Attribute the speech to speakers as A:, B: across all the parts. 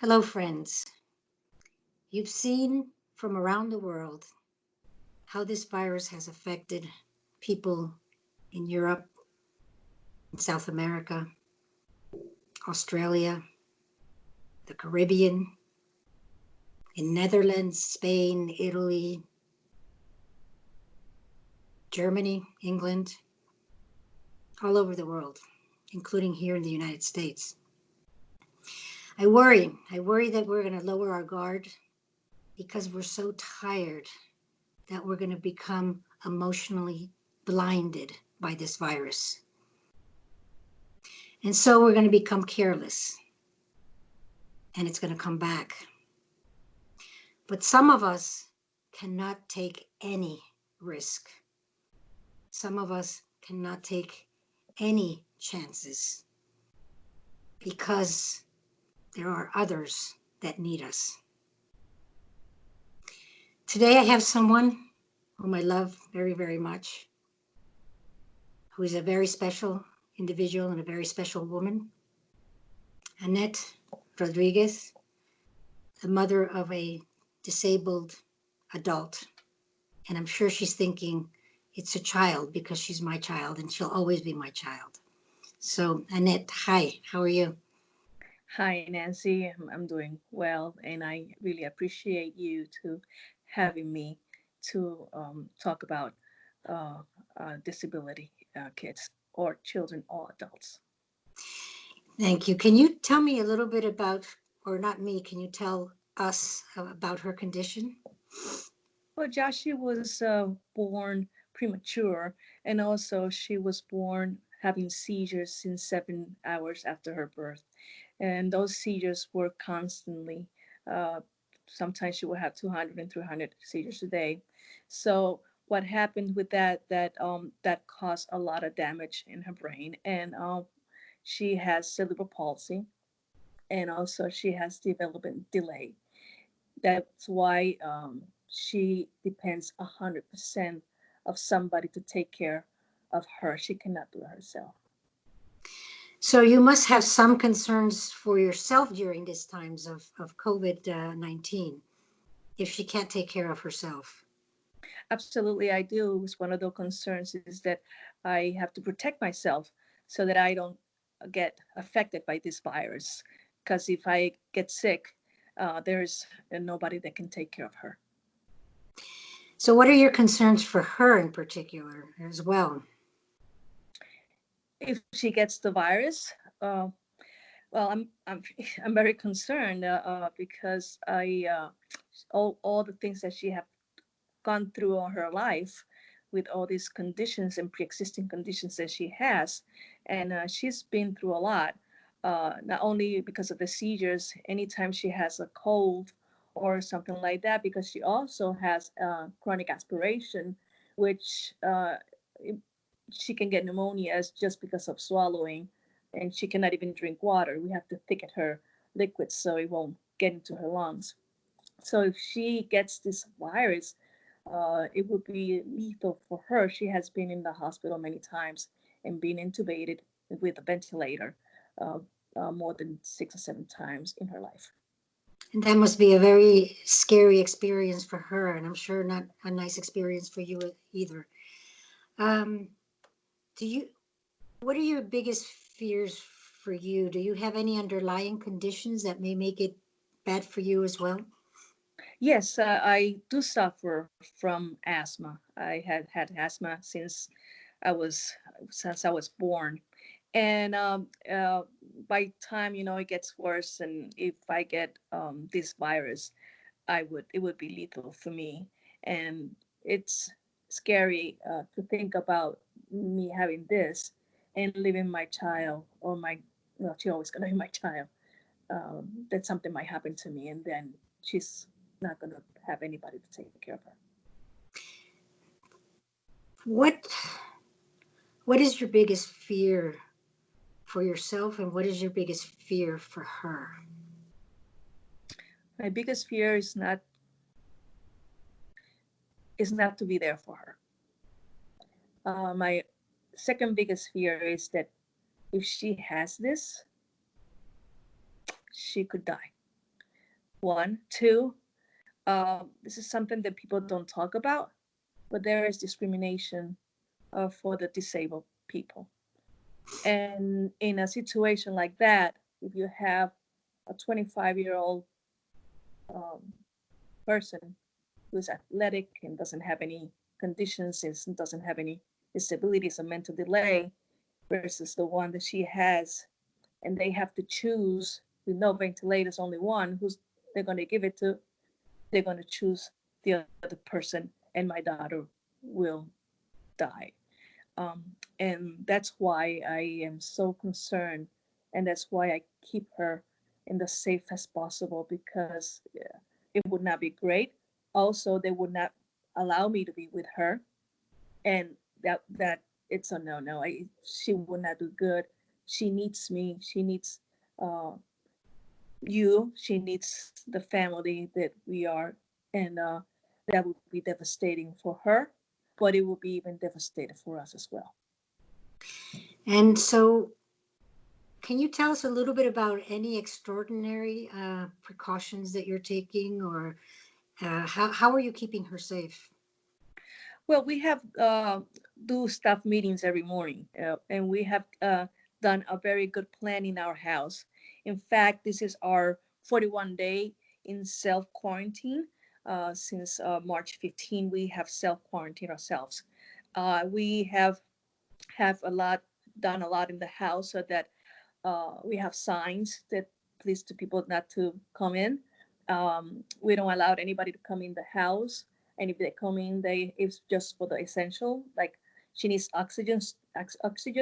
A: Hello, friends. You've seen from around the world how this virus has affected people in Europe, in South America, Australia, the Caribbean, in Netherlands, Spain, Italy, Germany, England, all over the world, including here in the United States. I worry that we're going to lower our guard because we're so tired that we're going to become emotionally blinded by this virus. And so we're going to become careless and it's going to come back. But some of us cannot take any risk. Some of us cannot take any chances because there are others that need us. Today I have someone whom I love very, very much, who is a very special individual and a very special woman, Annette Rodriguez, the mother of a disabled adult. And I'm sure she's thinking it's a child because she's my child and she'll always be my child. So Annette, hi, how are you?
B: Hi, Nancy. I'm doing well, and I really appreciate you to having me to talk about uh, disability kids or children or adults.
A: Thank you. Can you tell me a little bit about, or not me, can you tell us about her condition?
B: Well, Joshua was born premature, and also she was born having seizures since 7 hours after her birth, and those seizures were constantly. Uh, Sometimes she would have 200 and 300 seizures a day. So what happened with that caused a lot of damage in her brain, and she has cerebral palsy, and also she has development delay. That's why she depends 100% of somebody to take care of her. She cannot do it herself.
A: So you must have some concerns for yourself during these times of COVID-19 if she can't take care of herself.
B: Absolutely, I do. It's one of the concerns is that I have to protect myself so that I don't get affected by this virus. Because if I get sick, there's nobody that can take care of her.
A: So what are your concerns for her in particular as well?
B: If she gets the virus, well, I'm very concerned because I all the things that she have gone through all her life with all these conditions and pre-existing conditions that she has, and she's been through a lot. Not only because of the seizures, anytime she has a cold or something like that, because she also has chronic aspiration, which she can get pneumonia just because of swallowing, and she cannot even drink water. We have to thicken her liquids so it won't get into her lungs. So if she gets this virus, it would be lethal for her. She has been in the hospital many times and been intubated with a ventilator uh, more than 6 or 7 times in her life.
A: And that must be a very scary experience for her, and I'm sure not a nice experience for you either. Um, do you, what are your biggest fears for you? Do you have any underlying conditions that may make it bad for you as well?
B: Yes, I do suffer from asthma. I had asthma since I was born, and by time it gets worse, and if I get this virus, it would be lethal for me, and it's scary to think about me having this and leaving my child or my well, she's always gonna be my child. That something might happen to me, and then she's not gonna have anybody to take care of her.
A: What what is your biggest fear for yourself and what is your biggest fear for her?
B: My biggest fear is not to be there for her. My second biggest fear is that if she has this, she could die. One, two, this is something that people don't talk about, but there is discrimination for the disabled people. And in a situation like that, if you have a 25-year-old um, person who's athletic and doesn't have any conditions and doesn't have any disabilities or mental delay versus the one that she has, and they have to choose with no ventilators, only one, who's they're going to give it to, they're going to choose the other person, and my daughter will die. Um, and that's why I am so concerned, and that's why I keep her in the safest possible, because it would not be great. Also, they would not allow me to be with her, and that it's a no. She would not do good. She needs me. She needs uh, you. She needs the family that we are, and that would be devastating for her, but it would be even devastating for us as well.
A: And so, can you tell us a little bit about any extraordinary precautions that you're taking, or how are you keeping her safe?
B: Well, we have do staff meetings every morning, and we have done a very good plan in our house. In fact, this is our 41 day in self quarantine. Since March 15, we have self quarantined ourselves. We have a lot done a lot in the house so that we have signs that please to people not to come in. We don't allow anybody to come in the house, and if they come in, they it's just for the essential. Like she needs oxygen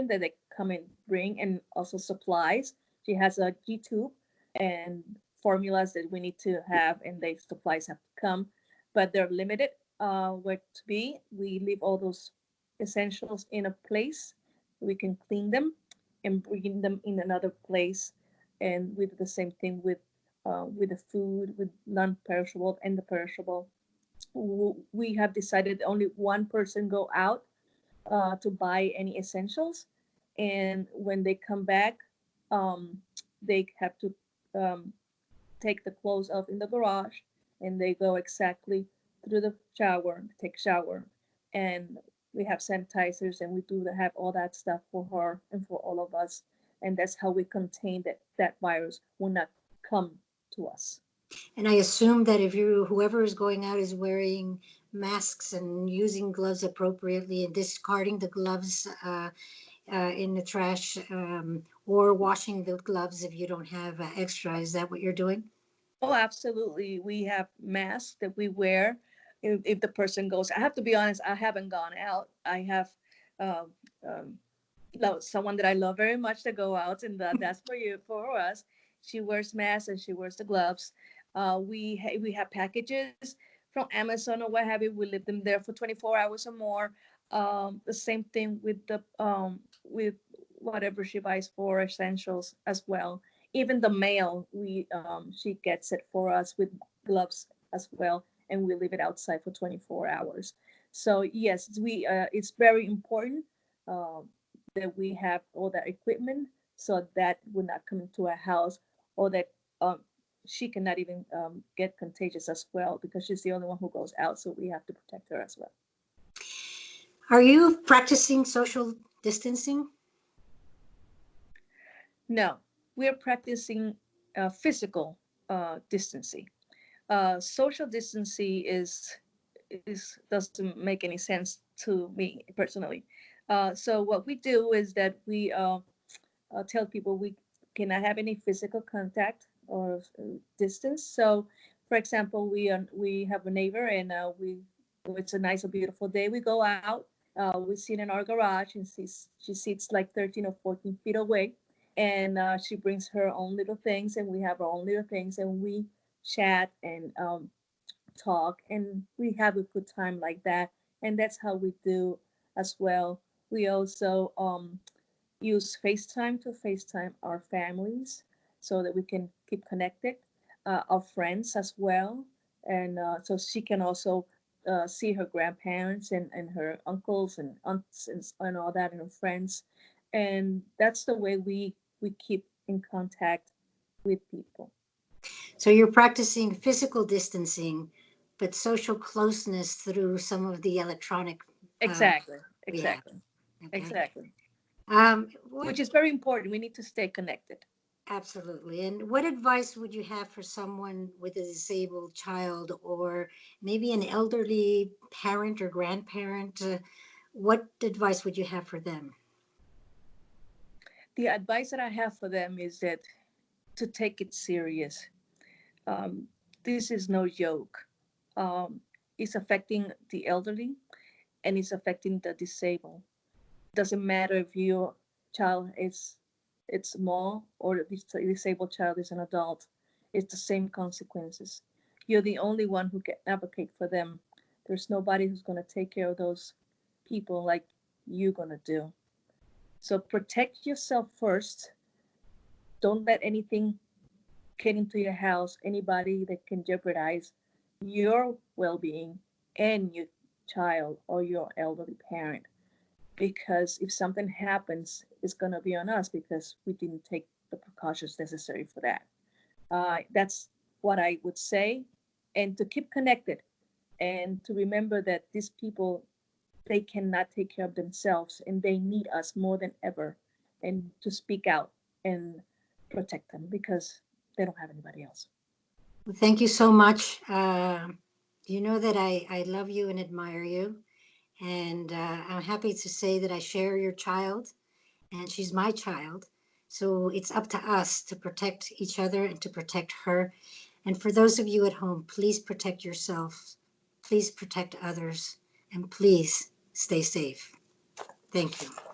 B: that they come and bring, and also supplies. She has a G tube and formulas that we need to have, and the supplies have to come, but they're limited where to be. We leave all those essentials in a place. We can clean them and bring them in another place. And we do the same thing with the food, with non-perishable and the perishable. We have decided only one person go out to buy any essentials, and when they come back, um, they have to um, take the clothes off in the garage, and they go exactly through the shower, take shower, and we have sanitizers, and we do have all that stuff for her and for all of us, and that's how we contain that virus will not come to us.
A: And I assume that if whoever is going out is wearing masks and using gloves appropriately and discarding the gloves in the trash, or washing the gloves if you don't have extra. Is that what you're doing?
B: Oh, absolutely. We have masks that we wear if the person goes. I have to be honest, I haven't gone out. I have um, um, someone that I love very much to go out, and that's for you, for us. She wears masks and she wears the gloves. We have packages from Amazon or what have you. We leave them there for 24 hours or more. The same thing with whatever she buys for essentials as well. Even the mail, we she gets it for us with gloves as well, and we leave it outside for 24 hours. So yes, we it's very important. Um, that we have all that equipment so that would not come into our house, or that um, she cannot even get contagious as well, because she's the only one who goes out. So we have to protect her as well.
A: Are you practicing social distancing?
B: No, we're practicing physical distancing. Social distancing is doesn't make any sense to me personally. So what we do is that we tell people we cannot have any physical contact or distance. So, for example, we have a neighbor, and we it's a nice, a beautiful day. We go out. We sit in our garage, and she sits like 13 or 14 feet away, and she brings her own little things, and we have our own little things, and we chat and talk, and we have a good time like that. And that's how we do as well. We also use FaceTime to FaceTime our families so that we can keep connected, our friends as well. And so she can also see her grandparents and her uncles and aunts and all that, and her friends. And that's the way we keep in contact with people.
A: So you're practicing physical distancing, but social closeness through some of the electronic
B: Exactly,
A: we have.
B: exactly,
A: Okay.
B: exactly.
A: What
B: Which is very important. We need to stay connected.
A: absolutely. And what advice would you have for someone with a disabled child or maybe an elderly parent or grandparent? What advice would you have for them?
B: The advice that I have for them is that to take it serious. Um, this is no joke. Um, it's affecting the elderly and it's affecting the disabled. Doesn't matter if your child is it's small or the disabled child is an adult. It's the same consequences. You're the only one who can advocate for them. There's nobody who's going to take care of those people like you're going to do. So protect yourself first. Don't let anything get into your house, anybody that can jeopardize your well-being and your child or your elderly parent. Because if something happens, it's going to be on us because we didn't take the precautions necessary for that. That's what I would say. And to keep connected and to remember that these people, they cannot take care of themselves and they need us more than ever. And to speak out and protect them because they don't have anybody else.
A: Thank you so much. You know that I love you and admire you. And I'm happy to say that I share your child and she's my child. So it's up to us to protect each other and to protect her. And for those of you at home, please protect yourself. Please protect others. And please stay safe. Thank you.